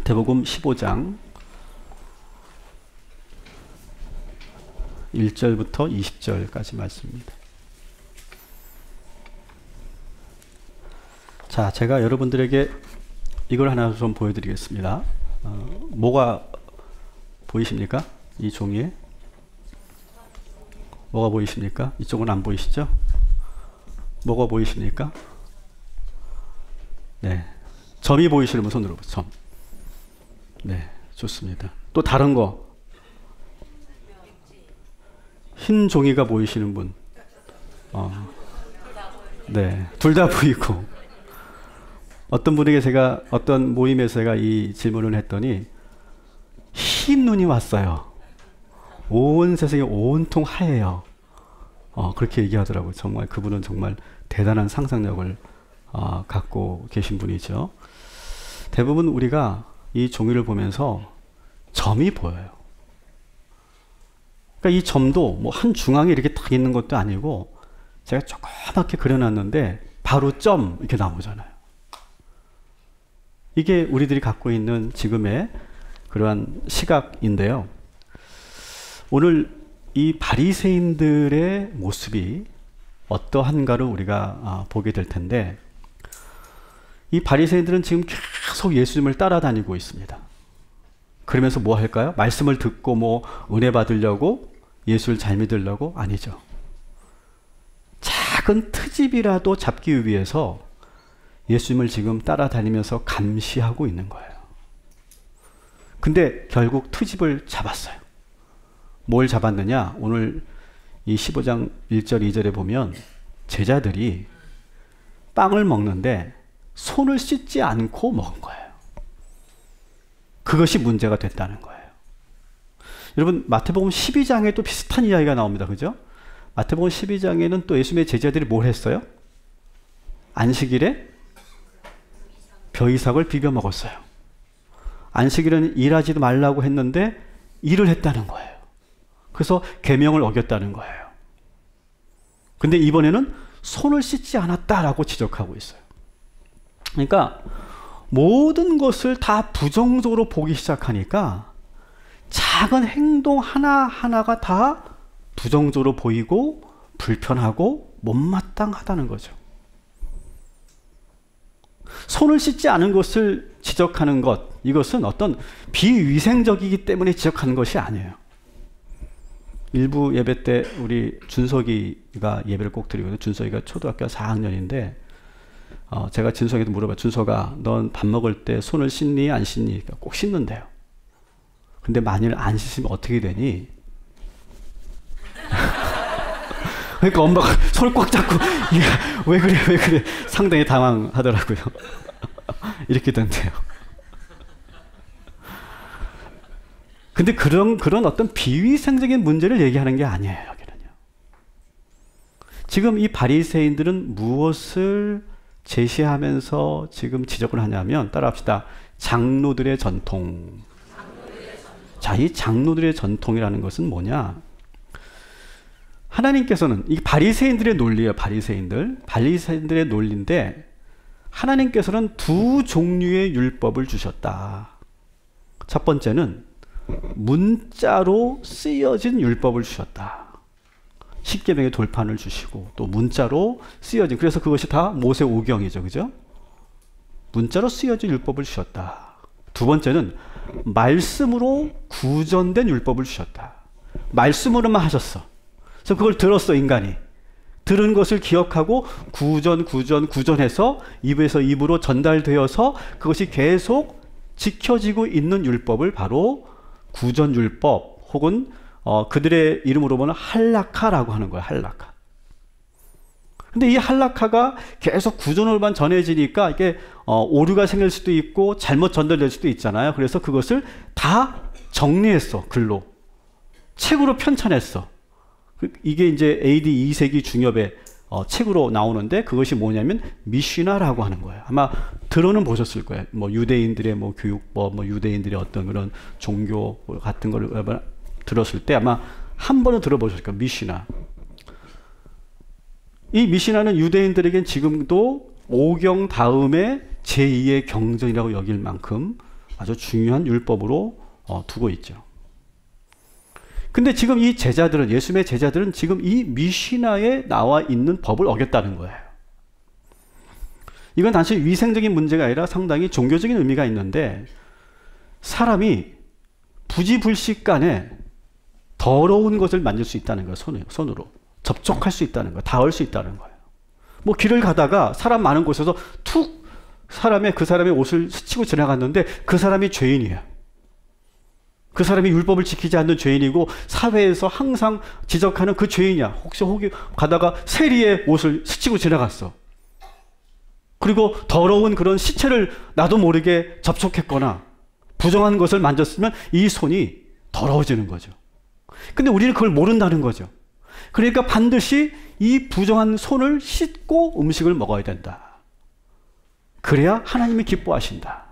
마태복음 15장 1절부터 20절까지 말씀입니다. 자, 제가 여러분들에게 이걸 하나 좀 보여드리겠습니다. 뭐가 보이십니까? 이 종이에 뭐가 보이십니까? 이쪽은 안 보이시죠? 뭐가 보이십니까? 네, 점이 보이시는 분 손으로 점. 네, 좋습니다. 또 다른 거, 흰 종이가 보이시는 분. 네, 둘 다 보이고. 어떤 분에게 제가 어떤 모임에서 제가 이 질문을 했더니 흰 눈이 왔어요. 온 세상이 온통 하얘요. 그렇게 얘기하더라고요. 정말 그분은 정말 대단한 상상력을 갖고 계신 분이죠. 대부분 우리가 이 종이를 보면서 점이 보여요. 그러니까 이 점도 뭐 한 중앙에 이렇게 딱 있는 것도 아니고 제가 조그맣게 그려놨는데 바로 점 이렇게 나오잖아요. 이게 우리들이 갖고 있는 지금의 그러한 시각인데요. 오늘 이 바리새인들의 모습이 어떠한가를 우리가 보게 될 텐데, 이 바리새인들은 지금 계속 예수님을 따라다니고 있습니다. 그러면서 뭐 할까요? 말씀을 듣고 뭐 은혜 받으려고, 예수를 잘 믿으려고? 아니죠. 작은 트집이라도 잡기 위해서 예수님을 지금 따라다니면서 감시하고 있는 거예요. 근데 결국 트집을 잡았어요. 뭘 잡았느냐? 오늘 이 15장 1절 2절에 보면 제자들이 빵을 먹는데 손을 씻지 않고 먹은 거예요. 그것이 문제가 됐다는 거예요. 여러분, 마태복음 12장에 또 비슷한 이야기가 나옵니다. 그죠? 마태복음 12장에는 또 예수님의 제자들이 뭘 했어요? 안식일에 벼이삭을 비벼 먹었어요. 안식일은 일하지도 말라고 했는데 일을 했다는 거예요. 그래서 계명을 어겼다는 거예요. 근데 이번에는 손을 씻지 않았다라고 지적하고 있어요. 그러니까 모든 것을 다 부정적으로 보기 시작하니까 작은 행동 하나하나가 다 부정적으로 보이고 불편하고 못마땅하다는 거죠. 손을 씻지 않은 것을 지적하는 것, 이것은 어떤 비위생적이기 때문에 지적하는 것이 아니에요. 일부 예배 때 우리 준석이가 예배를 꼭 드리거든요. 준석이가 초등학교 4학년인데 제가 준석이한테 물어봐요. 준석아, 넌 밥 먹을 때 손을 씻니 안 씻니? 꼭 씻는데요. 근데 만일 안 씻으면 어떻게 되니? 그러니까 엄마가 손을 꽉 잡고 왜 그래 상당히 당황하더라고요. 이렇게 된대요. 근데 그런 어떤 비위생적인 문제를 얘기하는 게 아니에요. 여기는요. 지금 이 바리새인들은 무엇을 제시하면서 지금 지적을 하냐면, 따라합시다. 장로들의 전통. 자, 이 장로들의 전통이라는 것은 뭐냐? 하나님께서는 이 바리새인들의 논리예요. 바리새인들의 논리인데, 하나님께서는 두 종류의 율법을 주셨다. 첫 번째는 문자로 쓰여진 율법을 주셨다. 십계명의 돌판을 주시고, 또 문자로 쓰여진, 그래서 그것이 다 모세 오경이죠. 그죠? 문자로 쓰여진 율법을 주셨다. 두 번째는 말씀으로 구전된 율법을 주셨다. 말씀으로만 하셨어. 그래서 그걸 들었어, 인간이. 들은 것을 기억하고 구전해서 입에서 입으로 전달되어서 그것이 계속 지켜지고 있는 율법을 바로 구전율법, 혹은 그들의 이름으로 보면 할라카라고 하는 거예요. 할라카. 근데 이 할라카가 계속 구전으로만 전해지니까 이게 오류가 생길 수도 있고 잘못 전달될 수도 있잖아요. 그래서 그것을 다 정리했어. 글로. 책으로 편찬했어. 이게 이제 AD 2세기 중엽에 책으로 나오는데, 그것이 뭐냐면 미시나라고 하는 거예요. 아마 들어는 보셨을 거예요. 뭐 유대인들의 뭐 교육법, 뭐 유대인들의 어떤 그런 종교 같은 걸 들었을 때 아마 한 번은 들어보셨을 거예요. 미시나. 이 미시나는 유대인들에겐 지금도 오경 다음에 제2의 경전이라고 여길 만큼 아주 중요한 율법으로 두고 있죠. 근데 지금 이 제자들은, 예수님의 제자들은 지금 이 미시나에 나와 있는 법을 어겼다는 거예요. 이건 단지 위생적인 문제가 아니라 상당히 종교적인 의미가 있는데, 사람이 부지불식간에 더러운 것을 만질 수 있다는 거예요. 손으로 접촉할 수 있다는 거예요. 닿을 수 있다는 거예요. 뭐 길을 가다가 사람 많은 곳에서 툭 그 사람의 옷을 스치고 지나갔는데 그 사람이 죄인이에요. 그 사람이 율법을 지키지 않는 죄인이고 사회에서 항상 지적하는 그 죄인이야. 혹시 가다가 세리의 옷을 스치고 지나갔어. 그리고 더러운 그런 시체를 나도 모르게 접촉했거나 부정한 것을 만졌으면 이 손이 더러워지는 거죠. 근데 우리는 그걸 모른다는 거죠. 그러니까 반드시 이 부정한 손을 씻고 음식을 먹어야 된다. 그래야 하나님이 기뻐하신다.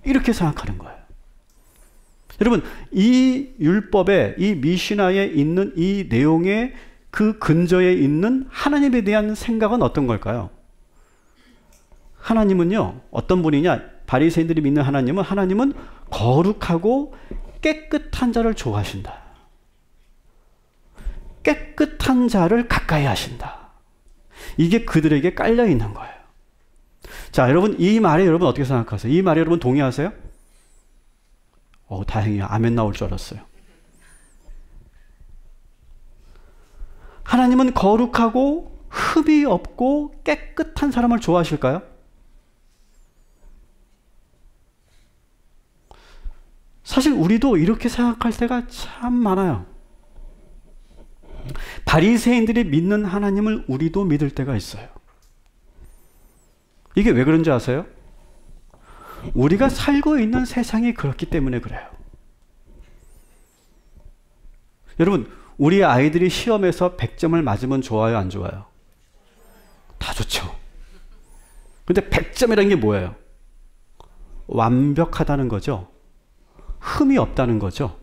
이렇게 생각하는 거예요. 여러분, 이 율법에, 이 미시나에 있는 이 내용의 그 근저에 있는 하나님에 대한 생각은 어떤 걸까요? 하나님은요, 어떤 분이냐? 바리새인들이 믿는 하나님은 거룩하고 깨끗한 자를 좋아하신다. 깨끗한 자를 가까이 하신다. 이게 그들에게 깔려 있는 거예요. 자, 여러분, 이 말에 여러분 어떻게 생각하세요? 이 말에 여러분 동의하세요? 다행이야. 아멘 나올 줄 알았어요. 하나님은 거룩하고 흠이 없고 깨끗한 사람을 좋아하실까요? 사실 우리도 이렇게 생각할 때가 참 많아요. 바리새인들이 믿는 하나님을 우리도 믿을 때가 있어요. 이게 왜 그런지 아세요? 우리가 살고 있는 세상이 그렇기 때문에 그래요. 여러분, 우리 아이들이 시험에서 100점을 맞으면 좋아요, 안 좋아요? 다 좋죠. 근데 100점이라는 게 뭐예요? 완벽하다는 거죠. 흠이 없다는 거죠.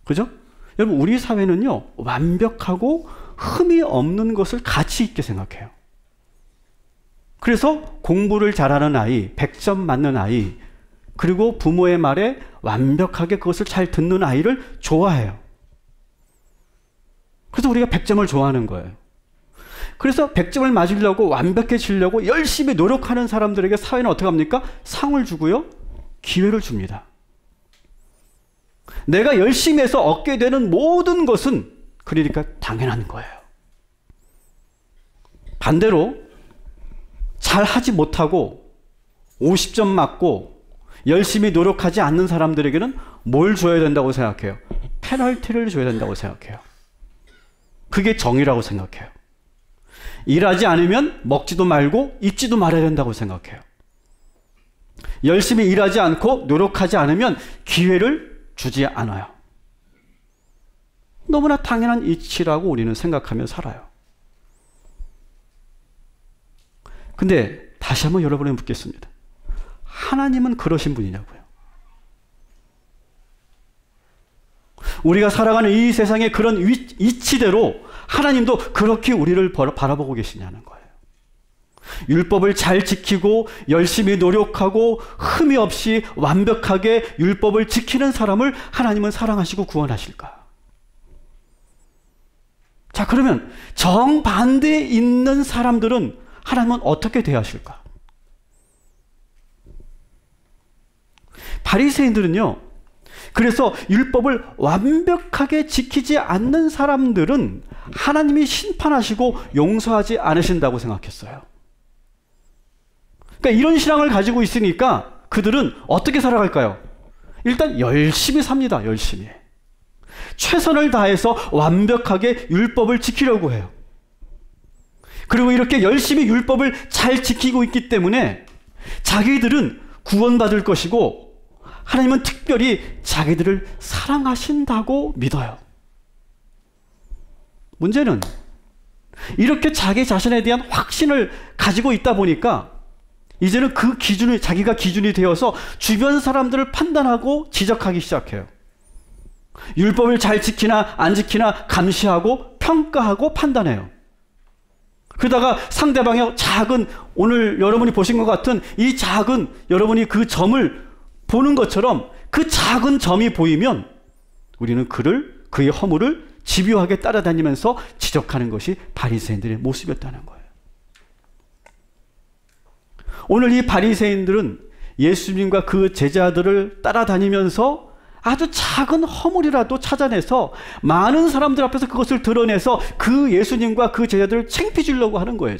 그죠? 여러분, 우리 사회는요, 완벽하고 흠이 없는 것을 가치 있게 생각해요. 그래서 공부를 잘하는 아이, 100점 맞는 아이, 그리고 부모의 말에 완벽하게 그것을 잘 듣는 아이를 좋아해요. 그래서 우리가 100점을 좋아하는 거예요. 그래서 100점을 맞으려고 완벽해지려고 열심히 노력하는 사람들에게 사회는 어떻게 합니까? 상을 주고요, 기회를 줍니다. 내가 열심히 해서 얻게 되는 모든 것은 그러니까 당연한 거예요. 반대로 잘 하지 못하고 50점 맞고 열심히 노력하지 않는 사람들에게는 뭘 줘야 된다고 생각해요? 페널티를 줘야 된다고 생각해요. 그게 정의라고 생각해요. 일하지 않으면 먹지도 말고 입지도 말아야 된다고 생각해요. 열심히 일하지 않고 노력하지 않으면 기회를 주지 않아요. 너무나 당연한 이치라고 우리는 생각하며 살아요. 근데 다시 한번 여러분에게 묻겠습니다. 하나님은 그러신 분이냐고요? 우리가 살아가는 이 세상의 그런 이치대로 하나님도 그렇게 우리를 바라보고 계시냐는 거예요. 율법을 잘 지키고 열심히 노력하고 흠이 없이 완벽하게 율법을 지키는 사람을 하나님은 사랑하시고 구원하실까? 자, 그러면 정반대에 있는 사람들은 하나님은 어떻게 대하실까? 바리새인들은요, 그래서 율법을 완벽하게 지키지 않는 사람들은 하나님이 심판하시고 용서하지 않으신다고 생각했어요. 그러니까 이런 신앙을 가지고 있으니까 그들은 어떻게 살아갈까요? 일단 열심히 삽니다. 열심히. 최선을 다해서 완벽하게 율법을 지키려고 해요. 그리고 이렇게 열심히 율법을 잘 지키고 있기 때문에 자기들은 구원받을 것이고 하나님은 특별히 자기들을 사랑하신다고 믿어요. 문제는 이렇게 자기 자신에 대한 확신을 가지고 있다 보니까 이제는 그 기준이, 자기가 기준이 되어서 주변 사람들을 판단하고 지적하기 시작해요. 율법을 잘 지키나 안 지키나 감시하고 평가하고 판단해요. 그러다가 상대방의 작은 오늘 여러분이 보신 것 같은 이 작은, 여러분이 그 점을 보는 것처럼 그 작은 점이 보이면 우리는 그의 허물을 집요하게 따라다니면서 지적하는 것이 바리새인들의 모습이었다는 거예요. 오늘 이 바리새인들은 예수님과 그 제자들을 따라다니면서 아주 작은 허물이라도 찾아내서 많은 사람들 앞에서 그것을 드러내서 그 예수님과 그 제자들을 창피주려고 하는 거예요.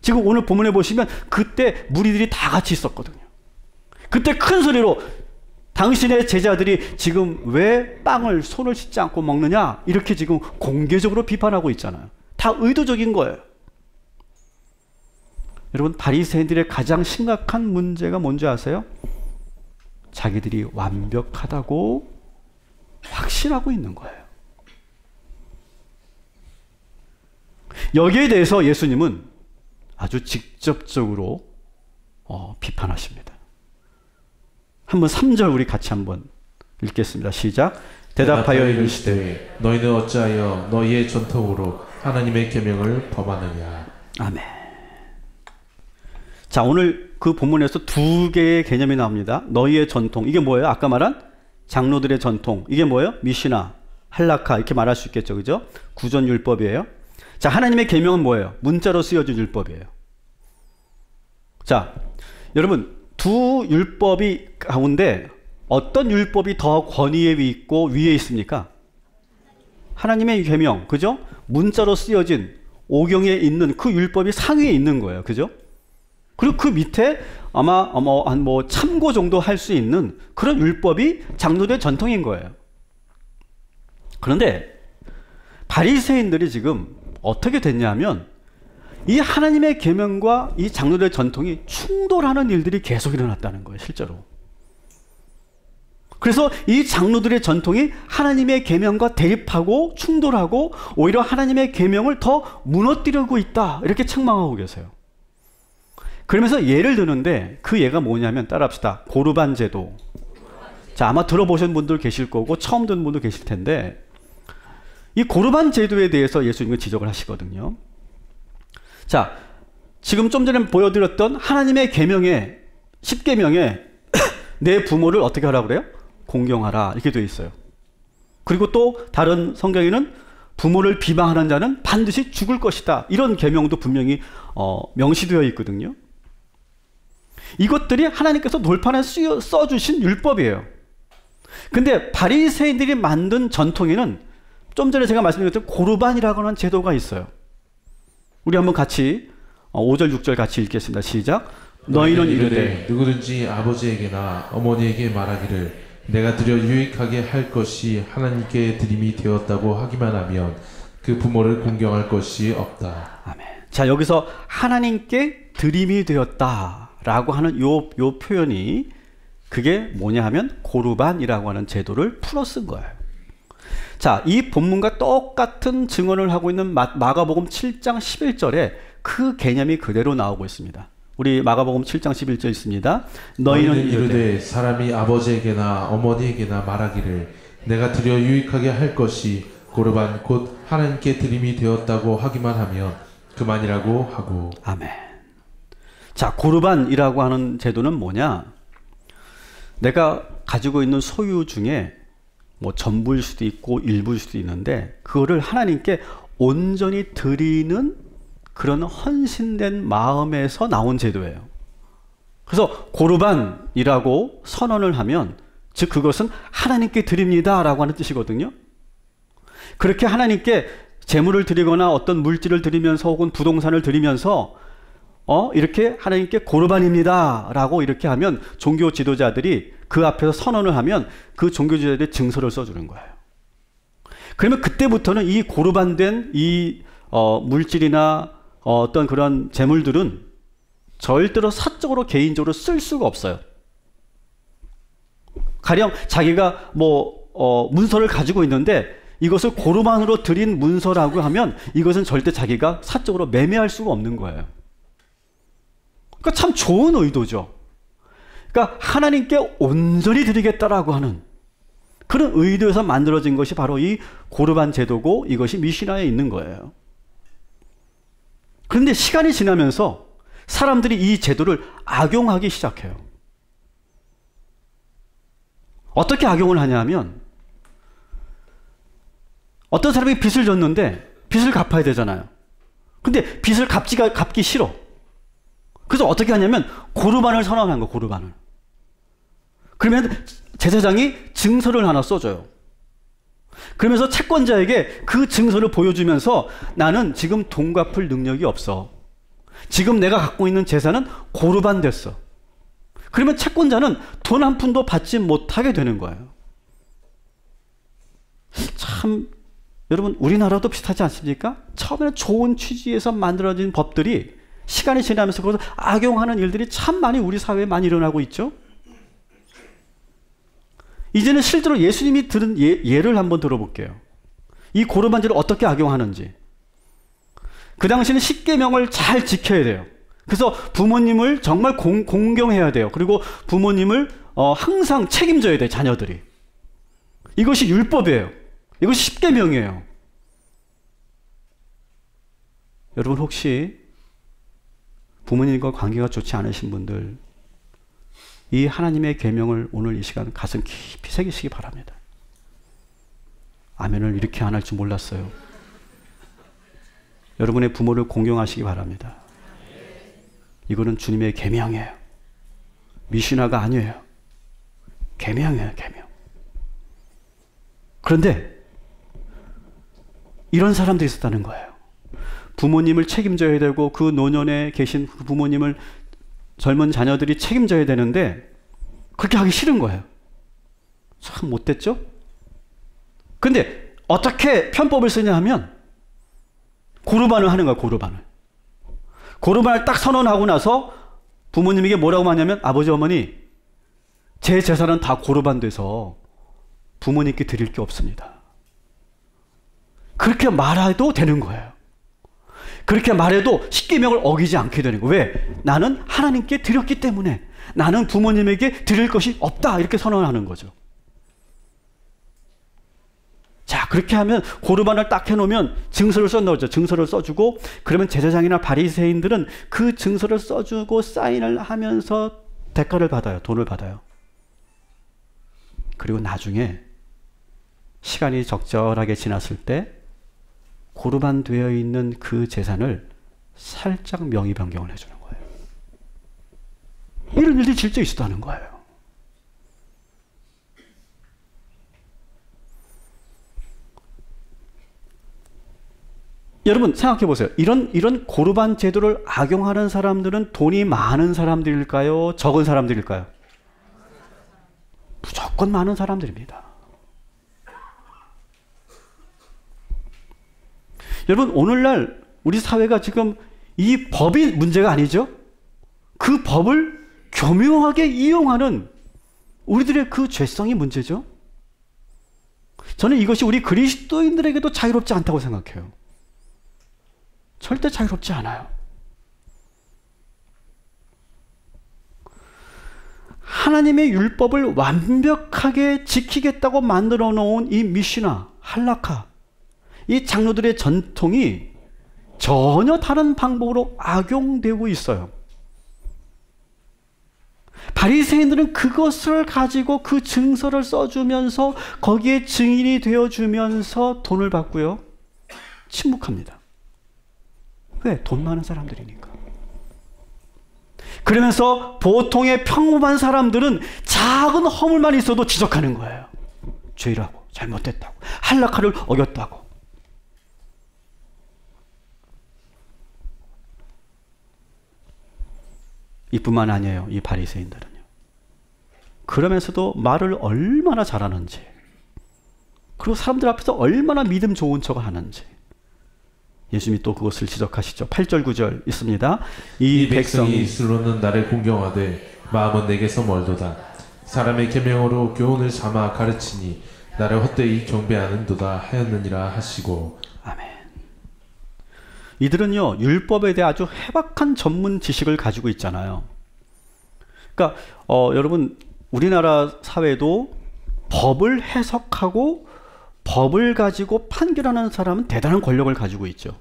지금 오늘 본문에 보시면 그때 무리들이 다 같이 있었거든요. 그때 큰 소리로 당신의 제자들이 지금 왜 빵을 손을 씻지 않고 먹느냐, 이렇게 지금 공개적으로 비판하고 있잖아요. 다 의도적인 거예요. 여러분, 바리새인들의 가장 심각한 문제가 뭔지 아세요? 자기들이 완벽하다고 확신하고 있는 거예요. 여기에 대해서 예수님은 아주 직접적으로 비판하십니다. 한번 3절 우리 같이 한번 읽겠습니다. 시작. 대답하여 이르시되 너희는 어찌하여 너희의 전통으로 하나님의 계명을 범하느냐. 아멘. 자, 오늘 그 본문에서 두 개의 개념이 나옵니다. 너희의 전통, 이게 뭐예요? 아까 말한 장로들의 전통, 이게 뭐예요? 미시나, 할라카, 이렇게 말할 수 있겠죠, 그죠? 구전율법이에요. 자, 하나님의 계명은 뭐예요? 문자로 쓰여진 율법이에요. 자, 여러분, 두 율법이 가운데 어떤 율법이 더 권위에 있고 위에 있습니까? 하나님의 계명, 그죠? 문자로 쓰여진 오경에 있는 그 율법이 상위에 있는 거예요, 그죠? 그리고 그 밑에 아마 한 참고 정도 할 수 있는 그런 율법이 장로들의 전통인 거예요. 그런데 바리새인들이 지금 어떻게 됐냐면 이 하나님의 계명과 이 장로들의 전통이 충돌하는 일들이 계속 일어났다는 거예요, 실제로. 그래서 이 장로들의 전통이 하나님의 계명과 대립하고 충돌하고 오히려 하나님의 계명을 더 무너뜨리고 있다, 이렇게 책망하고 계세요. 그러면서 예를 드는데 그 예가 뭐냐면, 따라합시다. 고르반 제도. 자, 아마 들어보신 분들 계실 거고 처음 듣는 분도 계실 텐데, 이 고르반 제도에 대해서 예수님은 지적을 하시거든요. 자, 지금 좀 전에 보여드렸던 하나님의 계명에, 10계명에 내 부모를 어떻게 하라고 그래요? 공경하라, 이렇게 되어 있어요. 그리고 또 다른 성경에는 부모를 비방하는 자는 반드시 죽을 것이다, 이런 계명도 분명히 명시되어 있거든요. 이것들이 하나님께서 돌판에 써주신 율법이에요. 근데 바리새인들이 만든 전통에는 좀 전에 제가 말씀드렸던 고르반이라고 하는 제도가 있어요. 우리 한번 같이 5절 6절 같이 읽겠습니다. 시작. 너희는 이르되 누구든지 아버지에게나 어머니에게 말하기를 내가 드려 유익하게 할 것이 하나님께 드림이 되었다고 하기만 하면 그 부모를 공경할 것이 없다. 아멘. 자, 여기서 하나님께 드림이 되었다라고 하는 요 표현이 그게 뭐냐 하면 고르반이라고 하는 제도를 풀어 쓴 거예요. 자, 이 본문과 똑같은 증언을 하고 있는 마가복음 7장 11절에 그 개념이 그대로 나오고 있습니다. 우리 마가복음 7장 11절 있습니다. 너희는 이르되 사람이 아버지에게나 어머니에게나 말하기를 내가 드려 유익하게 할 것이 고르반 곧 하나님께 드림이 되었다고 하기만 하면 그만이라고 하고. 아멘. 자, 고르반이라고 하는 제도는 뭐냐? 내가 가지고 있는 소유 중에 뭐 전부일 수도 있고 일부일 수도 있는데 그거를 하나님께 온전히 드리는 그런 헌신된 마음에서 나온 제도예요. 그래서 고르반이라고 선언을 하면 즉 그것은 하나님께 드립니다 라고 하는 뜻이거든요. 그렇게 하나님께 재물을 드리거나 어떤 물질을 드리면서 혹은 부동산을 드리면서 이렇게 하나님께 고르반입니다 라고 이렇게 하면 종교 지도자들이 그 앞에서 선언을 하면 그 종교 지도자들이 증서를 써주는 거예요. 그러면 그때부터는 이 고르반된 이 물질이나 어떤 그런 재물들은 절대로 사적으로 개인적으로 쓸 수가 없어요. 가령 자기가 문서를 가지고 있는데 이것을 고르반으로 드린 문서라고 하면 이것은 절대 자기가 사적으로 매매할 수가 없는 거예요. 그러니까 참 좋은 의도죠. 그러니까 하나님께 온전히 드리겠다라고 하는 그런 의도에서 만들어진 것이 바로 이 고르반 제도고 이것이 미시나에 있는 거예요. 그런데 시간이 지나면서 사람들이 이 제도를 악용하기 시작해요. 어떻게 악용을 하냐면 어떤 사람이 빚을 졌는데 빚을 갚아야 되잖아요. 근데 빚을 갚기 싫어. 그래서 어떻게 하냐면 고르반을 선언한 거예요. 고르반을. 그러면 제사장이 증서를 하나 써줘요. 그러면서 채권자에게 그 증서를 보여주면서 나는 지금 돈 갚을 능력이 없어. 지금 내가 갖고 있는 재산은 고르반 됐어. 그러면 채권자는 돈 한 푼도 받지 못하게 되는 거예요. 참 여러분 우리나라도 비슷하지 않습니까? 처음에는 좋은 취지에서 만들어진 법들이 시간이 지나면서 그것을 악용하는 일들이 참 많이 우리 사회에 많이 일어나고 있죠. 이제는 실제로 예수님이 들은 예를 한번 들어볼게요. 이 고르반제를 어떻게 악용하는지. 그 당시에는 십계명을 잘 지켜야 돼요. 그래서 부모님을 정말 공경해야 돼요. 그리고 부모님을 항상 책임져야 돼요. 자녀들이. 이것이 율법이에요. 이것이 십계명이에요. 여러분 혹시 부모님과 관계가 좋지 않으신 분들 이 하나님의 계명을 오늘 이 시간 가슴 깊이 새기시기 바랍니다. 아멘을 이렇게 안 할 줄 몰랐어요. 여러분의 부모를 공경하시기 바랍니다. 이거는 주님의 계명이에요. 미시나가 아니에요. 계명이에요. 계명. 그런데 이런 사람들이 있었다는 거예요. 부모님을 책임져야 되고 그 노년에 계신 그 부모님을 젊은 자녀들이 책임져야 되는데 그렇게 하기 싫은 거예요. 참 못됐죠? 근데 어떻게 편법을 쓰냐 하면 고르반을 하는 거야. 고르반을. 고르반을 딱 선언하고 나서 부모님에게 뭐라고 하냐면 아버지 어머니 제 재산은 다 고르반 돼서 부모님께 드릴 게 없습니다. 그렇게 말해도 되는 거예요. 그렇게 말해도 십계명을 어기지 않게 되는 거예요. 왜? 나는 하나님께 드렸기 때문에 나는 부모님에게 드릴 것이 없다 이렇게 선언하는 거죠. 자 그렇게 하면 고르반을 딱 해놓으면 증서를 써놓죠. 증서를 써주고 그러면 제사장이나 바리새인들은 그 증서를 써주고 사인을 하면서 대가를 받아요. 돈을 받아요. 그리고 나중에 시간이 적절하게 지났을 때 고르반 되어 있는 그 재산을 살짝 명의 변경을 해주는 거예요. 이런 일들이 실제 있었다는 거예요. 여러분 생각해 보세요. 이런 고르반 제도를 악용하는 사람들은 돈이 많은 사람들일까요? 적은 사람들일까요? 무조건 많은 사람들입니다. 여러분 오늘날 우리 사회가 지금 이 법이 문제가 아니죠. 그 법을 교묘하게 이용하는 우리들의 그 죄성이 문제죠. 저는 이것이 우리 그리스도인들에게도 자유롭지 않다고 생각해요. 절대 자유롭지 않아요. 하나님의 율법을 완벽하게 지키겠다고 만들어 놓은 이 미시나, 할라카 이 장로들의 전통이 전혀 다른 방법으로 악용되고 있어요. 바리새인들은 그것을 가지고 그 증서를 써주면서 거기에 증인이 되어주면서 돈을 받고요. 침묵합니다. 왜? 돈 많은 사람들이니까. 그러면서 보통의 평범한 사람들은 작은 허물만 있어도 지적하는 거예요. 죄라고, 잘못됐다고, 할라카를 어겼다고. 이뿐만 아니에요. 이 바리새인들은요. 그러면서도 말을 얼마나 잘하는지, 그리고 사람들 앞에서 얼마나 믿음 좋은 척을 하는지 예수님이 또 그것을 지적하시죠. 8절 9절 있습니다. 이 백성이 입술로는 나를 공경하되 마음은 내게서 멀도다. 사람의 계명으로 교훈을 삼아 가르치니 나를 헛되이 경배하는도다 하였느니라 하시고. 아멘. 이들은요 율법에 대해 아주 해박한 전문 지식을 가지고 있잖아요. 그러니까 여러분 우리나라 사회도 법을 해석하고 법을 가지고 판결하는 사람은 대단한 권력을 가지고 있죠.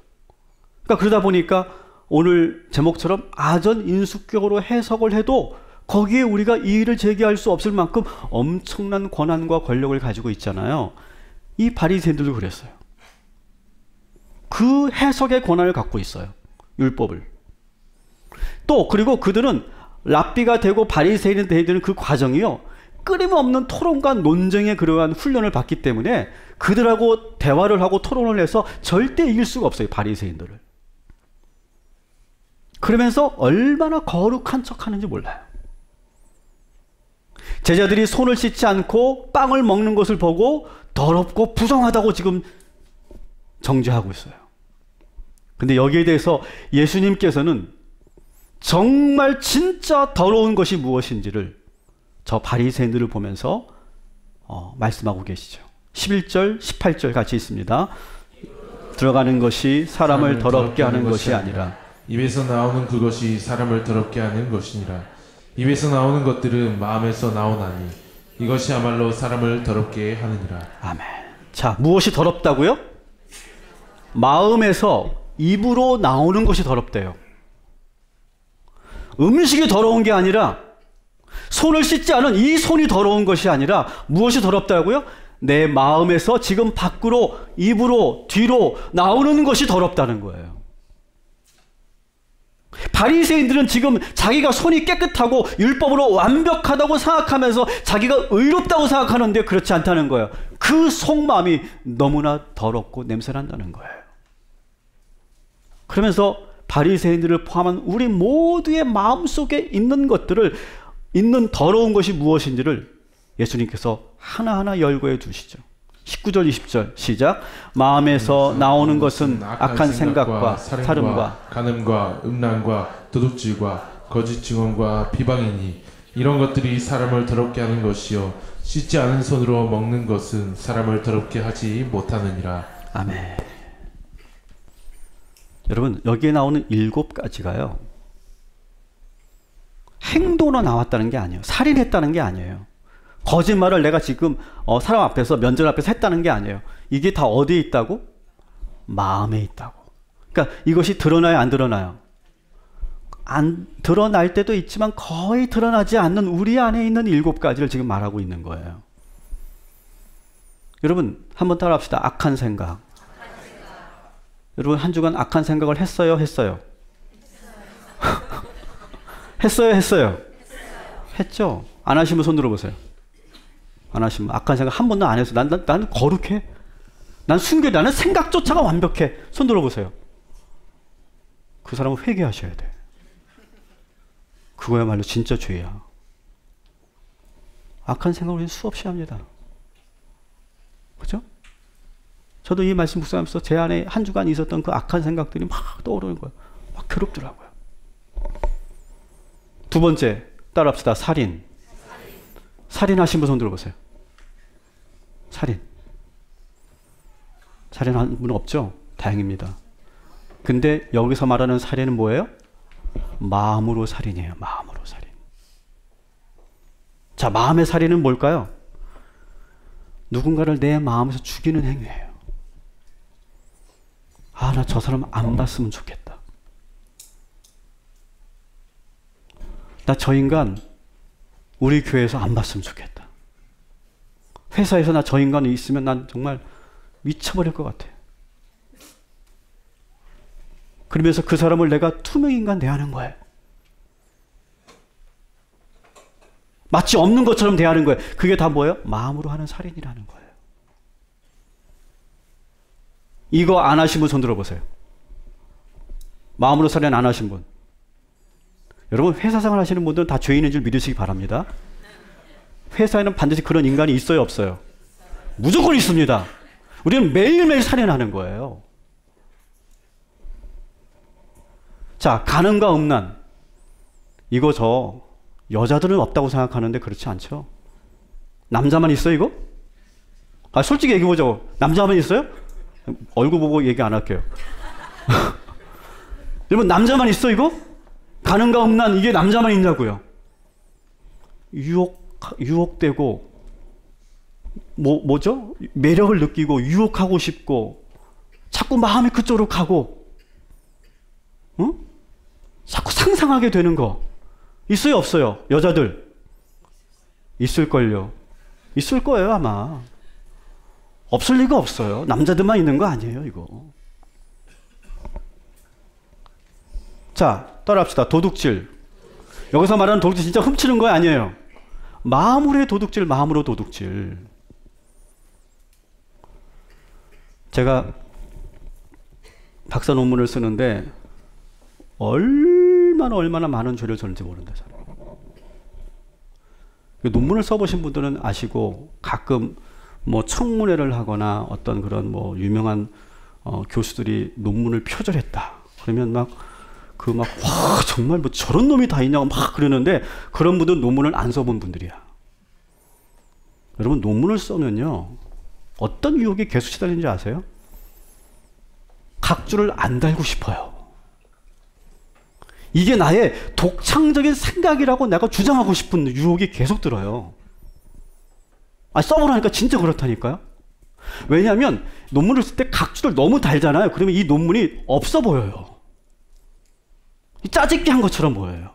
그러니까 그러다 보니까 오늘 제목처럼 아전인수격으로 해석을 해도 거기에 우리가 이의를 제기할 수 없을 만큼 엄청난 권한과 권력을 가지고 있잖아요. 이 바리새인들도 그랬어요. 그 해석의 권한을 갖고 있어요. 율법을. 또 그리고 그들은 랍비가 되고 바리새인이 되는 그 과정이요, 끊임없는 토론과 논쟁의 그러한 훈련을 받기 때문에 그들하고 대화를 하고 토론을 해서 절대 이길 수가 없어요, 바리새인들을. 그러면서 얼마나 거룩한 척하는지 몰라요. 제자들이 손을 씻지 않고 빵을 먹는 것을 보고 더럽고 부정하다고 지금 정죄하고 있어요. 근데 여기에 대해서 예수님께서는 정말 진짜 더러운 것이 무엇인지를 저 바리새인들을 보면서 말씀하고 계시죠. 11절, 18절 같이 있습니다. 들어가는 것이 사람을 더럽게 하는 것이 아니라 입에서 나오는 그것이 사람을 더럽게 하는 것이니라. 입에서 나오는 것들은 마음에서 나오나니 이것이야말로 사람을 더럽게 하느니라. 아멘. 자, 무엇이 더럽다고요? 마음에서 입으로 나오는 것이 더럽대요. 음식이 더러운 게 아니라, 손을 씻지 않은 이 손이 더러운 것이 아니라 무엇이 더럽다고요? 내 마음에서 지금 밖으로, 입으로, 뒤로 나오는 것이 더럽다는 거예요. 바리새인들은 지금 자기가 손이 깨끗하고 율법으로 완벽하다고 생각하면서 자기가 의롭다고 생각하는데 그렇지 않다는 거예요. 그 속마음이 너무나 더럽고 냄새난다는 거예요. 그러면서 바리새인들을 포함한 우리 모두의 마음속에 있는 것들을, 있는 더러운 것이 무엇인지를 예수님께서 하나하나 열거해 두시죠. 19절 20절 시작. 마음에서 나오는 것은 악한 생각과 살음과 간음과 음란과 도둑질과 거짓 증언과 비방이니 이런 것들이 사람을 더럽게 하는 것이요 씻지 않은 손으로 먹는 것은 사람을 더럽게 하지 못하느니라. 아멘. 여러분, 여기에 나오는 7가지가요 행동으로 나왔다는 게 아니에요. 살인했다는 게 아니에요. 거짓말을 내가 지금 사람 앞에서, 면전 앞에서 했다는 게 아니에요. 이게 다 어디에 있다고? 마음에 있다고. 그러니까 이것이 드러나요, 안 드러나요? 안 드러날 때도 있지만 거의 드러나지 않는 우리 안에 있는 7가지를 지금 말하고 있는 거예요. 여러분, 한번 따라 합시다. 악한 생각. 여러분, 한 주간 악한 생각을 했어요, 했어요? 했어요? 했죠? 안 하시면 손 들어보세요. 안 하시면. 악한 생각 한 번도 안 해서 난 거룩해. 난 순결해. 나는 생각조차가 완벽해. 손 들어보세요. 그 사람은 회개하셔야 돼. 그거야말로 진짜 죄야. 악한 생각을 수없이 합니다. 그죠? 저도 이 말씀 묵상하면서 제 안에 한 주간 있었던 그 악한 생각들이 막 떠오르는 거예요. 막 괴롭더라고요. 2번째, 따라합시다. 살인. 살인하신 분 손 들어보세요. 살인한 분은 없죠? 다행입니다. 근데 여기서 말하는 살인은 뭐예요? 마음으로 살인이에요. 마음으로 살인. 자, 마음의 살인은 뭘까요? 누군가를 내 마음에서 죽이는 행위예요. 아, 나 저 사람 안 봤으면 좋겠다. 나 저 인간 우리 교회에서 안 봤으면 좋겠다. 회사에서 나 저 인간이 있으면 난 정말 미쳐버릴 것 같아. 그러면서 그 사람을 내가 투명인간 대하는 거예요. 마치 없는 것처럼 대하는 거예요. 그게 다 뭐예요? 마음으로 하는 살인이라는 거예요. 이거 안 하신 분 손 들어보세요. 마음으로 살인 안 하신 분. 여러분, 회사 생활 하시는 분들은 다 죄인인 줄 믿으시기 바랍니다. 회사에는 반드시 그런 인간이 있어요, 없어요? 무조건 있습니다. 우리는 매일매일 살인하는 거예요. 자, 간음과 음란. 이거 저 여자들은 없다고 생각하는데 그렇지 않죠? 남자만 있어요, 이거? 아, 솔직히 얘기해보자고. 남자만 있어요? 얼굴 보고 얘기 안 할게요. 여러분, 남자만 있어, 이거? 간음과 음란, 이게 남자만 있냐고요? 유혹되고, 뭐죠? 매력을 느끼고, 유혹하고 싶고, 자꾸 마음이 그쪽으로 가고, 응? 상상하게 되는 거 있어요, 없어요? 여자들 있을걸요. 있을 거예요, 아마. 없을 리가 없어요. 남자들만 있는 거 아니에요, 이거. 자, 따라합시다. 도둑질. 여기서 말하는 도둑질 진짜 훔치는 거 아니에요. 마음으로의 도둑질, 마음으로 도둑질. 제가 박사 논문을 쓰는데 얼마나 많은 죄를 졌는지 모른다. 논문을 써보신 분들은 아시고, 가끔 뭐 청문회를 하거나 어떤 그런 뭐 유명한 교수들이 논문을 표절했다 그러면 와 정말 뭐 저런 놈이 다 있냐고 막 그러는데, 그런 분들은 논문을 안 써본 분들이야. 여러분, 논문을 써면요 어떤 유혹에 계속 시달리는지 아세요? 각주를 안 달고 싶어요. 이게 나의 독창적인 생각이라고 내가 주장하고 싶은 유혹이 계속 들어요. 써보라니까 진짜 그렇다니까요. 왜냐하면 논문을 쓸 때 각주를 너무 달잖아요. 그러면 이 논문이 없어 보여요. 짜집기 한 것처럼 보여요.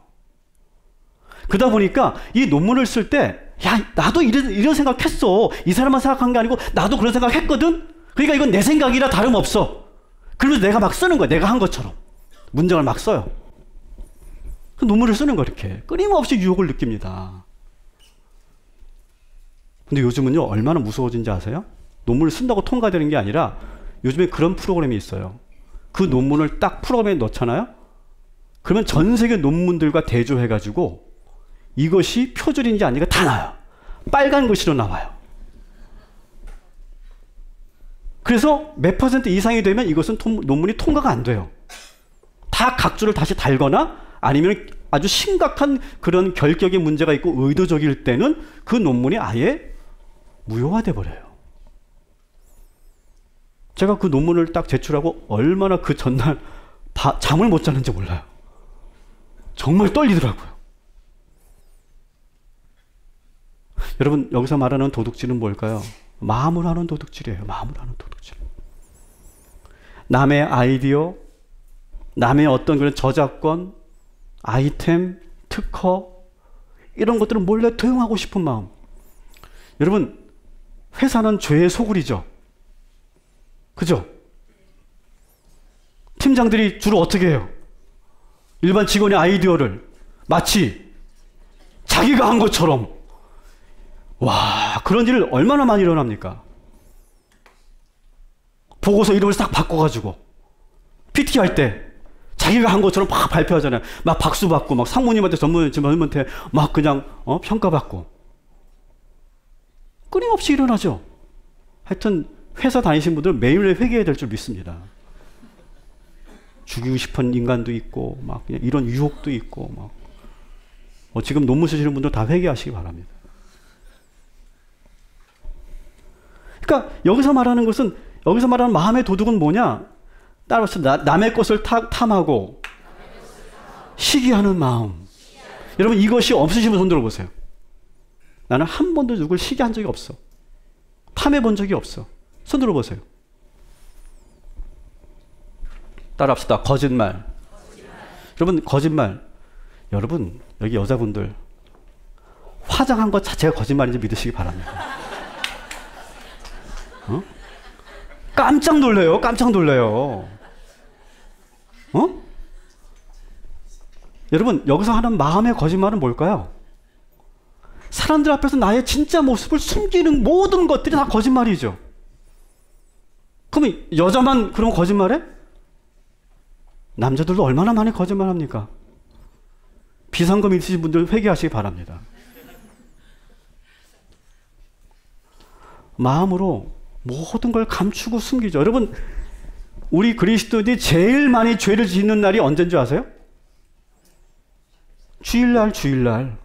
그러다 보니까 이 논문을 쓸 때, 야, 나도 이런 생각했어. 이 사람만 생각한 게 아니고 나도 그런 생각했거든. 그러니까 이건 내 생각이라 다름없어. 그러면서 내가 막 쓰는 거야. 내가 한 것처럼 문장을 막 써요. 그 논문을 쓰는 거 이렇게 끊임없이 유혹을 느낍니다. 근데 요즘은요 얼마나 무서워진지 아세요? 논문을 쓴다고 통과되는 게 아니라 요즘에 그런 프로그램이 있어요. 그 논문을 딱 프로그램에 넣잖아요. 그러면 전 세계 논문들과 대조해가지고 이것이 표절인지 아닌가 다 나와요. 빨간 글씨로 나와요. 그래서 몇 % 이상이 되면 이것은 논문이 통과가 안 돼요. 다 각주를 다시 달거나 아니면 아주 심각한 그런 결격의 문제가 있고 의도적일 때는 그 논문이 아예 무효화돼 버려요. 제가 그 논문을 딱 제출하고 얼마나 그 전날 잠을 못 자는지 몰라요. 정말 떨리더라고요. 여러분, 여기서 말하는 도둑질은 뭘까요? 마음으로 하는 도둑질이에요. 마음으로 하는 도둑질. 남의 아이디어, 남의 어떤 그런 저작권, 아이템, 특허, 이런 것들을 몰래 도용하고 싶은 마음. 여러분, 회사는 죄의 소굴이죠. 그죠? 팀장들이 주로 어떻게 해요? 일반 직원의 아이디어를 마치 자기가 한 것처럼. 와, 그런 일을 얼마나 많이 일어납니까? 보고서 이름을 싹 바꿔가지고 PT 할 때 자기가 한 것처럼 막 발표하잖아요. 막 박수 받고, 막 상무님한테 전무님한테 막 그냥 평가받고. 끊임없이 일어나죠. 하여튼 회사 다니신 분들은 매일 회개해야 될 줄 믿습니다. 죽이고 싶은 인간도 있고, 막 그냥 이런 유혹도 있고, 막 지금 논문 쓰시는 분들 다 회개하시기 바랍니다. 그러니까 여기서 말하는 것은, 여기서 말하는 마음의 도둑은 뭐냐? 따라서 남의 것을 탐하고 시기하는 마음. 여러분, 이것이 없으시면 손 들어보세요. 나는 한 번도 누굴 시기한 적이 없어. 탐해 본 적이 없어. 손 들어보세요. 따라합시다. 거짓말. 여러분, 거짓말. 여러분, 여기 여자분들 화장한 것 자체가 거짓말인지 믿으시기 바랍니다. 깜짝 놀래요. 깜짝 놀래요. 여러분, 여기서 하는 마음의 거짓말은 뭘까요? 사람들 앞에서 나의 진짜 모습을 숨기는 모든 것들이 다 거짓말이죠. 그러면 여자만 그러면 거짓말해? 남자들도 얼마나 많이 거짓말합니까? 비상금 있으신 분들 회개하시기 바랍니다. 마음으로 모든 걸 감추고 숨기죠. 여러분, 우리 그리스도인이 제일 많이 죄를 짓는 날이 언제인 줄 아세요? 주일날, 주일날.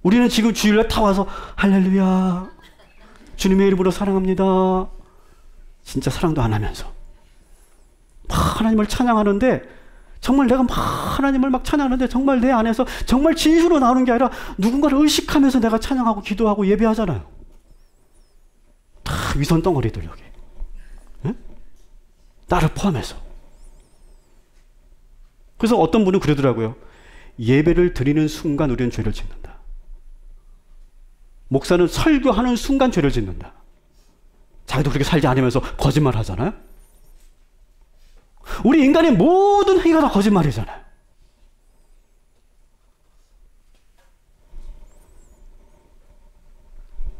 우리는 지금 주일날 다 와서 할렐루야, 주님의 이름으로 사랑합니다. 진짜 사랑도 안 하면서 막 하나님을 찬양하는데, 정말 내가 막 하나님을 막 찬양하는데 정말 내 안에서 정말 진심으로 나오는 게 아니라 누군가를 의식하면서 내가 찬양하고 기도하고 예배하잖아요. 다 위선 덩어리들 여기. 응? 나를 포함해서. 그래서 어떤 분은 그러더라고요. 예배를 드리는 순간 우리는 죄를 짓는다. 목사는 설교하는 순간 죄를 짓는다. 자기도 그렇게 살지 않으면서 거짓말 하잖아요. 우리 인간의 모든 행위가 다 거짓말이잖아요.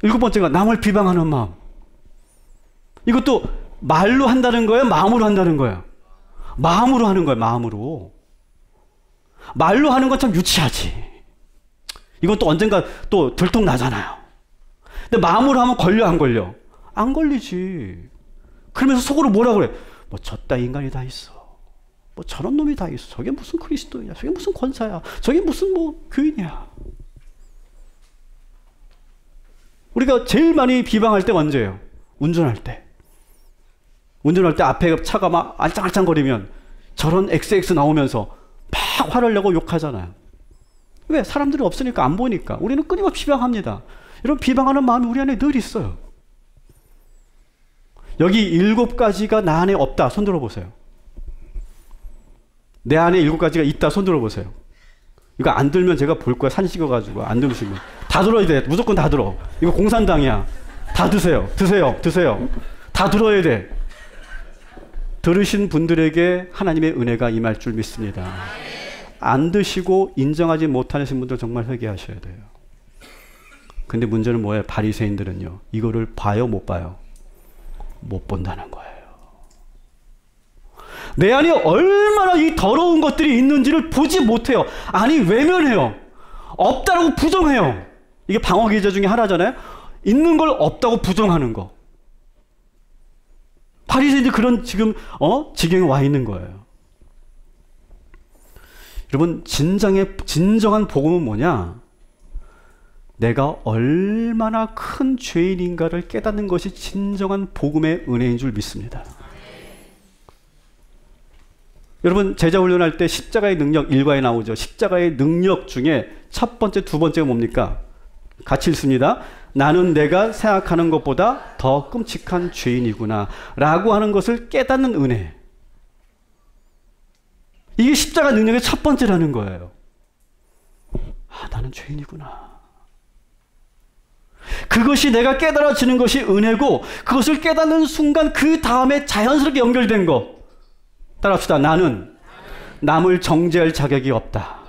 일곱 번째가 남을 비방하는 마음. 이것도 말로 한다는 거예요? 마음으로 한다는 거예요? 마음으로 하는 거예요. 마음으로. 말로 하는 건 참 유치하지. 이건 또 언젠가 또 들통나잖아요. 근데 마음으로 하면 걸려 안 걸려? 안 걸리지. 그러면서 속으로 뭐라 그래? 뭐 저따 인간이 다 있어. 뭐 저런 놈이 다 있어. 저게 무슨 그리스도야. 저게 무슨 권사야. 저게 무슨 뭐 교인이야. 우리가 제일 많이 비방할 때 언제예요? 운전할 때. 운전할 때 앞에 차가 막 알짱알짱거리면 저런 XX 나오면서 막 화를 내고 욕하잖아요. 왜? 사람들이 없으니까 안 보니까. 우리는 끊임없이 비방합니다. 이런 비방하는 마음이 우리 안에 늘 있어요. 여기 7가지가 나 안에 없다. 손 들어보세요. 내 안에 7가지가 있다. 손 들어보세요. 이거 안 들면 제가 볼 거야. 산 식어가지고. 안 들으시면. 다 들어야 돼. 무조건 다 들어. 이거 공산당이야. 다 드세요. 드세요. 드세요. 다 들어야 돼. 들으신 분들에게 하나님의 은혜가 임할 줄 믿습니다. 안 드시고 인정하지 못하신 분들 정말 회개하셔야 돼요. 근데 문제는 뭐예요? 바리새인들은요. 이거를 봐요? 못 봐요? 못 본다는 거예요. 내 안에 얼마나 이 더러운 것들이 있는지를 보지 못해요. 아니 외면해요. 없다라고 부정해요. 이게 방어 기제 중에 하나잖아요. 있는 걸 없다고 부정하는 거. 바리새인들이 그런 지금 지경에 와 있는 거예요. 여러분 진정한 복음은 뭐냐? 내가 얼마나 큰 죄인인가를 깨닫는 것이 진정한 복음의 은혜인 줄 믿습니다. 여러분 제자 훈련할 때 십자가의 능력 일과에 나오죠. 십자가의 능력 중에 첫 번째, 두 번째가 뭡니까? 같이 읽습니다. 나는 내가 생각하는 것보다 더 끔찍한 죄인이구나 라고 하는 것을 깨닫는 은혜. 이게 십자가 능력의 첫 번째라는 거예요. 아, 나는 죄인이구나. 그것이 내가 깨달아지는 것이 은혜고 그것을 깨닫는 순간 그 다음에 자연스럽게 연결된 거. 따라합시다. 나는 남을 정죄할 자격이 없다.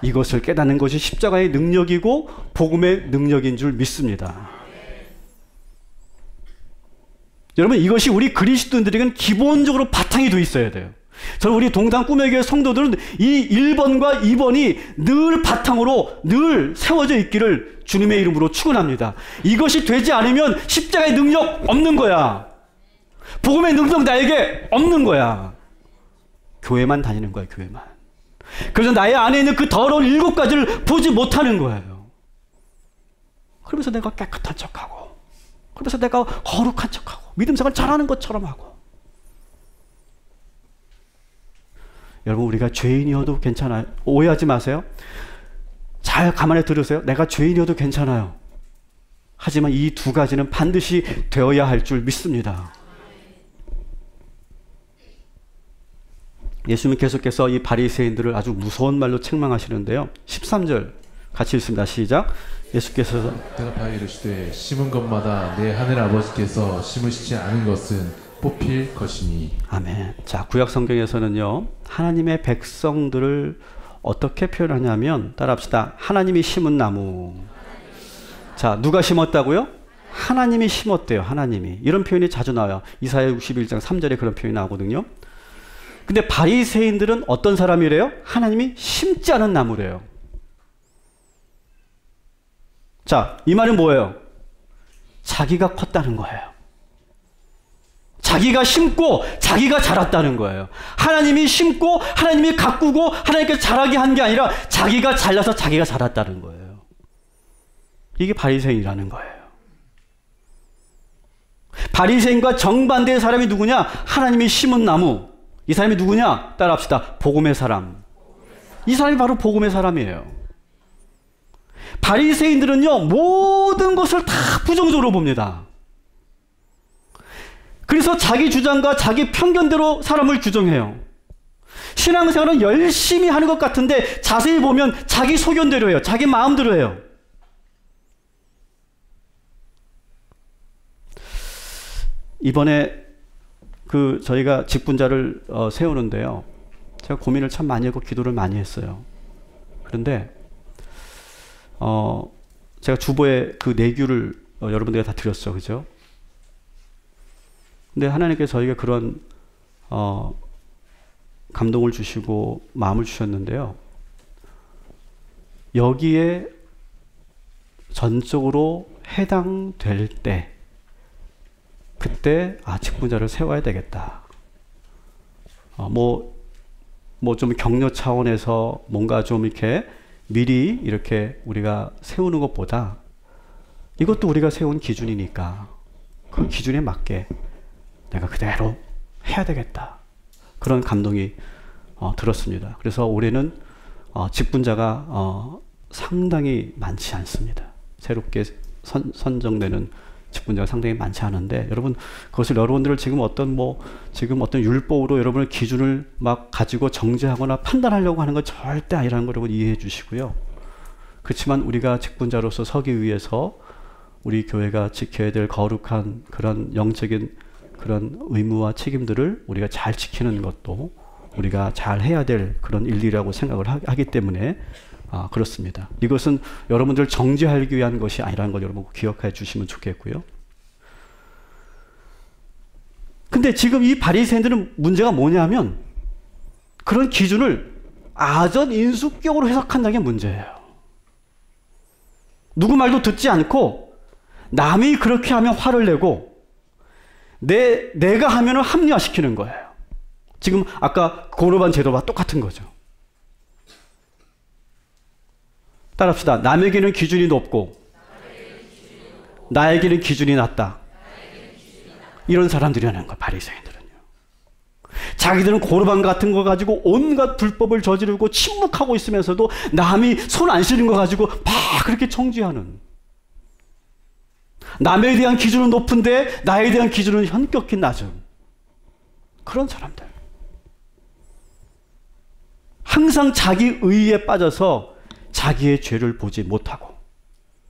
이것을 깨닫는 것이 십자가의 능력이고 복음의 능력인 줄 믿습니다. 여러분 이것이 우리 그리스도인들에게는 기본적으로 바탕이 돼 있어야 돼요. 저는 우리 동산 꿈의 교회 성도들은 이 1번과 2번이 늘 바탕으로 늘 세워져 있기를 주님의 이름으로 축원합니다. 이것이 되지 않으면 십자가의 능력 없는 거야. 복음의 능력 나에게 없는 거야. 교회만 다니는 거야. 교회만. 그래서 나의 안에 있는 그 더러운 7가지를 보지 못하는 거예요. 그러면서 내가 깨끗한 척하고 그러면서 내가 거룩한 척하고 믿음생활 잘하는 것처럼 하고. 여러분 우리가 죄인이어도 괜찮아요. 오해하지 마세요. 잘 가만히 들으세요. 내가 죄인이어도 괜찮아요. 하지만 이 2가지는 반드시 되어야 할 줄 믿습니다. 예수님 계속해서 이 바리새인들을 아주 무서운 말로 책망하시는데요. 13절 같이 읽습니다. 시작. 예수께서 대답하여 이르시되 심은 것마다 내 하늘 아버지께서 심으시지 않은 것은 뽑힐 것이니. 아멘. 자, 구약 성경에서는요. 하나님의 백성들을 어떻게 표현하냐면 따라합시다. 하나님이 심은 나무. 자, 누가 심었다고요? 하나님이 심었대요. 하나님이. 이런 표현이 자주 나와요. 이사야 61장 3절에 그런 표현이 나오거든요. 근데 바리새인들은 어떤 사람이래요? 하나님이 심지 않은 나무래요. 자, 이 말은 뭐예요? 자기가 컸다는 거예요. 자기가 심고 자기가 자랐다는 거예요. 하나님이 심고 하나님이 가꾸고 하나님께 자라게 한 게 아니라 자기가 잘나서 자기가 자랐다는 거예요. 이게 바리새인이라는 거예요. 바리새인과 정반대의 사람이 누구냐? 하나님이 심은 나무. 이 사람이 누구냐? 따라합시다. 복음의 사람. 이 사람이 바로 복음의 사람이에요. 바리새인들은요 모든 것을 다 부정적으로 봅니다. 그래서 자기 주장과 자기 편견대로 사람을 규정해요. 신앙생활은 열심히 하는 것 같은데 자세히 보면 자기 소견대로 해요. 자기 마음대로 해요. 이번에 저희가 직분자를 세우는데요. 제가 고민을 참 많이 했고 기도를 많이 했어요. 그런데 제가 주보에 그 내규를 여러분들이 다 드렸죠. 그죠? 근데 하나님께서 저희가 그런 감동을 주시고 마음을 주셨는데요. 여기에 전적으로 해당될 때 그때 직분자를 세워야 되겠다. 뭐 좀 격려 차원에서 뭔가 좀 이렇게 미리 이렇게 우리가 세우는 것보다 이것도 우리가 세운 기준이니까 그 기준에 맞게 내가 그대로 해야 되겠다. 그런 감동이 들었습니다. 그래서 올해는 직분자가 상당히 많지 않습니다. 새롭게 선정되는 직분자가 상당히 많지 않은데 여러분 그것을 여러분들을 지금 어떤 율법으로 여러분의 기준을 막 가지고 정죄하거나 판단하려고 하는 건 절대 아니라는 걸 여러분 이해해 주시고요. 그렇지만 우리가 직분자로서 서기 위해서 우리 교회가 지켜야 될 거룩한 그런 영적인 그런 의무와 책임들을 우리가 잘 지키는 것도 우리가 잘 해야 될 그런 일이라고 생각을 하기 때문에 그렇습니다. 이것은 여러분들 정죄하기 위한 것이 아니라는 걸 여러분 기억해 주시면 좋겠고요. 근데 지금 이 바리새인들은 문제가 뭐냐면 그런 기준을 아전인수격으로 해석한다는 게 문제예요. 누구 말도 듣지 않고 남이 그렇게 하면 화를 내고 내가 하면은 합리화시키는 거예요. 지금 아까 고르반 제도와 똑같은 거죠. 따라합시다. 남에게는 기준이 높고 나에게는 기준이 낮다. 이런 사람들이라는 거예요. 바리새인들은요. 자기들은 고르반 같은 거 가지고 온갖 불법을 저지르고 침묵하고 있으면서도 남이 손 안 씻는 거 가지고 막 그렇게 청지하는, 남에 대한 기준은 높은데 나에 대한 기준은 현격히 낮은 그런 사람들. 항상 자기 의에 빠져서 자기의 죄를 보지 못하고,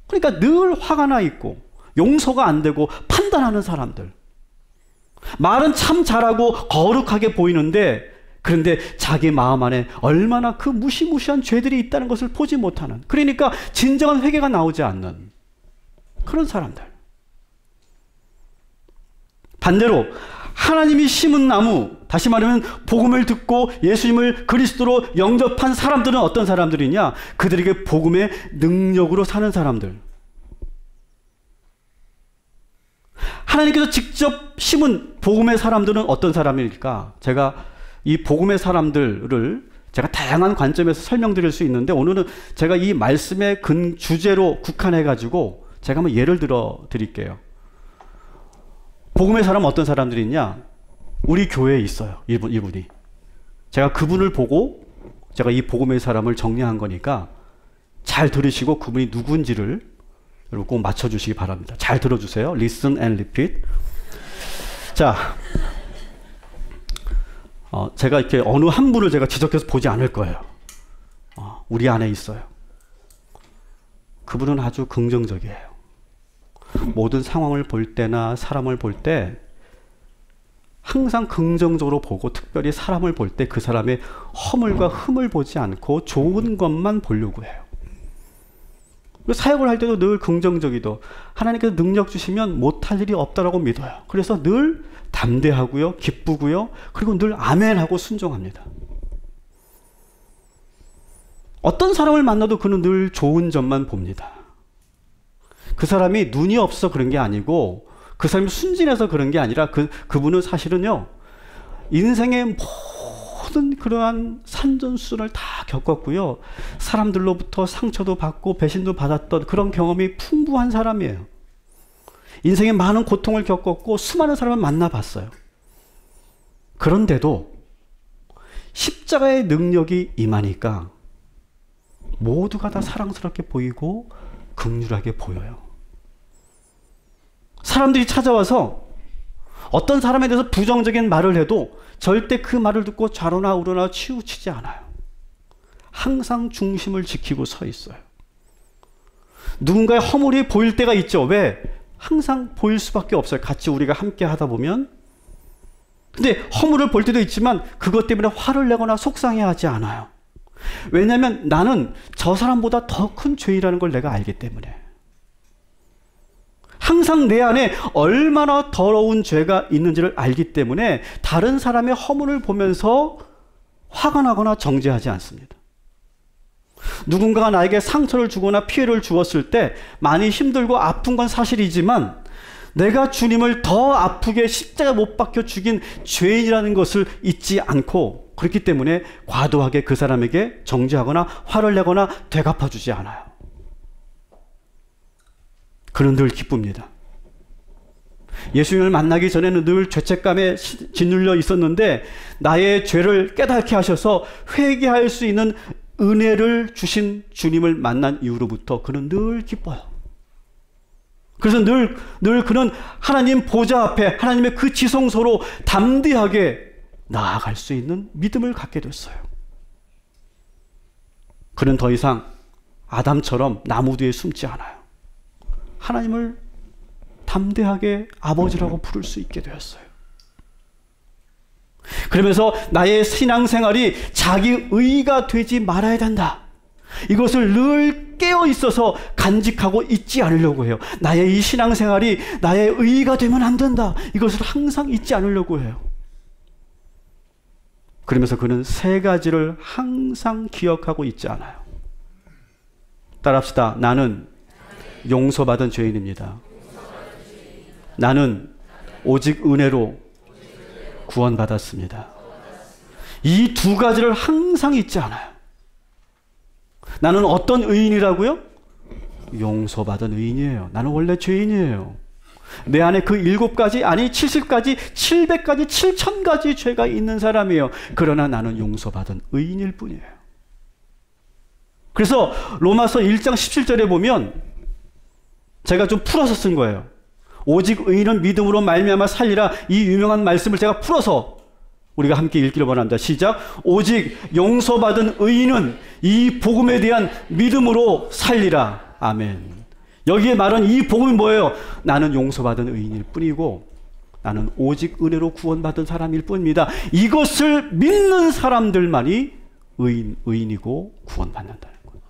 그러니까 늘 화가 나 있고 용서가 안 되고 판단하는 사람들. 말은 참 잘하고 거룩하게 보이는데 그런데 자기 마음 안에 얼마나 그 무시무시한 죄들이 있다는 것을 보지 못하는, 그러니까 진정한 회개가 나오지 않는 그런 사람들. 반대로 하나님이 심은 나무, 다시 말하면 복음을 듣고 예수님을 그리스도로 영접한 사람들은 어떤 사람들이냐? 그들에게 복음의 능력으로 사는 사람들. 하나님께서 직접 심은 복음의 사람들은 어떤 사람일까? 제가 이 복음의 사람들을 제가 다양한 관점에서 설명드릴 수 있는데 오늘은 제가 이 말씀의 주제로 국한해가지고 제가 한번 예를 들어 드릴게요. 복음의 사람은 어떤 사람들이 있냐? 우리 교회에 있어요. 이분이. 제가 그분을 보고 제가 이 복음의 사람을 정리한 거니까 잘 들으시고 그분이 누군지를 여러분 꼭 맞춰주시기 바랍니다. 잘 들어주세요. Listen and repeat. 자, 제가 이렇게 어느 한 분을 제가 지적해서 보지 않을 거예요. 우리 안에 있어요. 그분은 아주 긍정적이에요. 모든 상황을 볼 때나 사람을 볼 때 항상 긍정적으로 보고, 특별히 사람을 볼 때 그 사람의 허물과 흠을 보지 않고 좋은 것만 보려고 해요. 사역을 할 때도 늘 긍정적이도, 하나님께서 능력 주시면 못할 일이 없다라고 믿어요. 그래서 늘 담대하고요, 기쁘고요, 그리고 늘 아멘하고 순종합니다. 어떤 사람을 만나도 그는 늘 좋은 점만 봅니다. 그 사람이 눈이 없어서 그런 게 아니고, 그 사람이 순진해서 그런 게 아니라 그분은 사실은요, 인생의 모든 그러한 산전수전을 다 겪었고요, 사람들로부터 상처도 받고 배신도 받았던 그런 경험이 풍부한 사람이에요. 인생에 많은 고통을 겪었고 수많은 사람을 만나봤어요. 그런데도 십자가의 능력이 임하니까 모두가 다 사랑스럽게 보이고 긍휼하게 보여요. 사람들이 찾아와서 어떤 사람에 대해서 부정적인 말을 해도 절대 그 말을 듣고 좌로나 우로나 치우치지 않아요. 항상 중심을 지키고 서 있어요. 누군가의 허물이 보일 때가 있죠. 왜? 항상 보일 수밖에 없어요. 같이 우리가 함께 하다 보면. 근데 허물을 볼 때도 있지만 그것 때문에 화를 내거나 속상해하지 않아요. 왜냐하면 나는 저 사람보다 더 큰 죄이라는 걸 내가 알기 때문에. 항상 내 안에 얼마나 더러운 죄가 있는지를 알기 때문에 다른 사람의 허물을 보면서 화가 나거나 정죄하지 않습니다. 누군가가 나에게 상처를 주거나 피해를 주었을 때 많이 힘들고 아픈 건 사실이지만 내가 주님을 더 아프게 십자가 못 박혀 죽인 죄인이라는 것을 잊지 않고, 그렇기 때문에 과도하게 그 사람에게 정죄하거나 화를 내거나 되갚아주지 않아요. 그는 늘 기쁩니다. 예수님을 만나기 전에는 늘 죄책감에 짓눌려 있었는데 나의 죄를 깨닫게 하셔서 회개할 수 있는 은혜를 주신 주님을 만난 이후로부터 그는 늘 기뻐요. 그래서 늘 그는 하나님 보좌 앞에 하나님의 그 지성소로 담대하게 나아갈 수 있는 믿음을 갖게 됐어요. 그는 더 이상 아담처럼 나무 뒤에 숨지 않아요. 하나님을 담대하게 아버지라고 부를 수 있게 되었어요. 그러면서 나의 신앙생활이 자기 의가 되지 말아야 된다. 이것을 늘 깨어 있어서 간직하고 잊지 않으려고 해요. 나의 이 신앙생활이 나의 의가 되면 안 된다. 이것을 항상 잊지 않으려고 해요. 그러면서 그는 세 가지를 항상 기억하고 있지 않아요. 따라합시다. 나는 용서받은 죄인입니다. 나는 오직 은혜로 구원받았습니다. 이 두 가지를 항상 잊지 않아요. 나는 어떤 의인이라고요? 용서받은 의인이에요. 나는 원래 죄인이에요. 내 안에 그 7가지, 아니 70가지, 700가지, 7000가지 죄가 있는 사람이에요. 그러나 나는 용서받은 의인일 뿐이에요. 그래서 로마서 1장 17절에 보면 제가 좀 풀어서 쓴 거예요. 오직 의인은 믿음으로 말미암아 살리라. 이 유명한 말씀을 제가 풀어서 우리가 함께 읽기를 원합니다. 시작. 오직 용서받은 의인은 이 복음에 대한 믿음으로 살리라. 아멘. 여기에 말은 이 복음이 뭐예요? 나는 용서받은 의인일 뿐이고 나는 오직 은혜로 구원받은 사람일 뿐입니다. 이것을 믿는 사람들만이 의인이고 구원받는다는 거예요.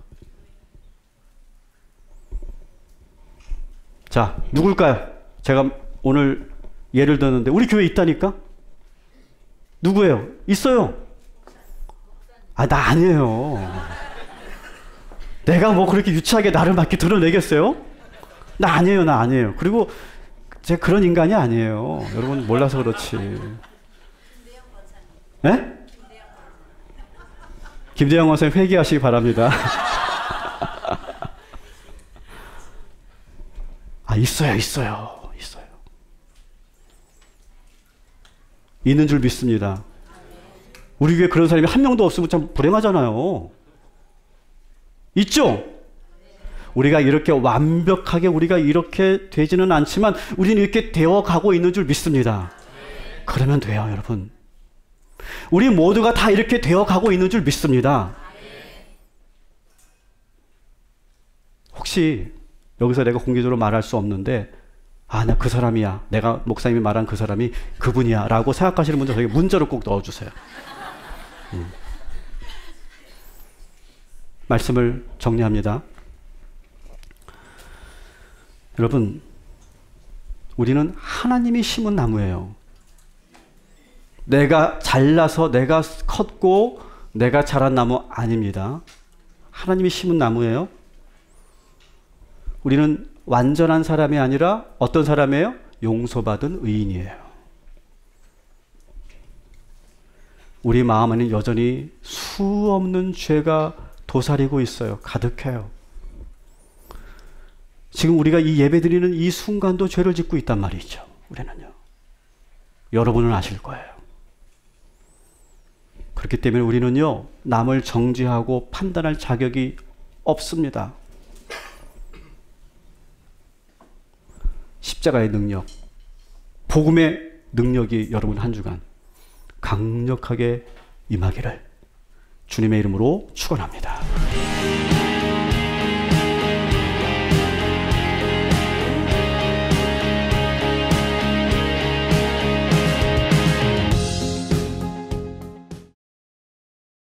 자, 누굴까요? 제가 오늘 예를 들었는데 우리 교회에 있다니까? 누구예요? 있어요. 아, 나 아니에요. 내가 뭐 그렇게 유치하게 나를 막 이렇게 드러내겠어요? 나 아니에요. 나 아니에요. 그리고 제가 그런 인간이 아니에요. 여러분 몰라서 그렇지. 네? 김대영 원사님 회개하시기 바랍니다. 아, 있어요. 있는 줄 믿습니다. 우리 교회에 그런 사람이 한 명도 없으면 참 불행하잖아요. 있죠? 우리가 이렇게 완벽하게 우리가 이렇게 되지는 않지만 우리는 이렇게 되어가고 있는 줄 믿습니다. 그러면 돼요, 여러분. 우리 모두가 다 이렇게 되어가고 있는 줄 믿습니다. 혹시 여기서 내가 공개적으로 말할 수 없는데 아, 나 그 사람이야. 내가 목사님이 말한 그 사람이 그분이야 라고 생각하시는 분들 저에게 문자로 꼭 넣어주세요. 말씀을 정리합니다. 여러분, 우리는 하나님이 심은 나무예요. 내가 잘나서 내가 컸고 내가 자란 나무 아닙니다. 하나님이 심은 나무예요. 우리는 완전한 사람이 아니라 어떤 사람이에요? 용서받은 의인이에요. 우리 마음 안에 여전히 수없는 죄가 도사리고 있어요. 가득해요. 지금 우리가 이 예배 드리는 이 순간도 죄를 짓고 있단 말이죠. 우리는요. 여러분은 아실 거예요. 그렇기 때문에 우리는요, 남을 정죄하고 판단할 자격이 없습니다. 십자가의 능력, 복음의 능력이 여러분 한 주간 강력하게 임하기를 주님의 이름으로 축원합니다.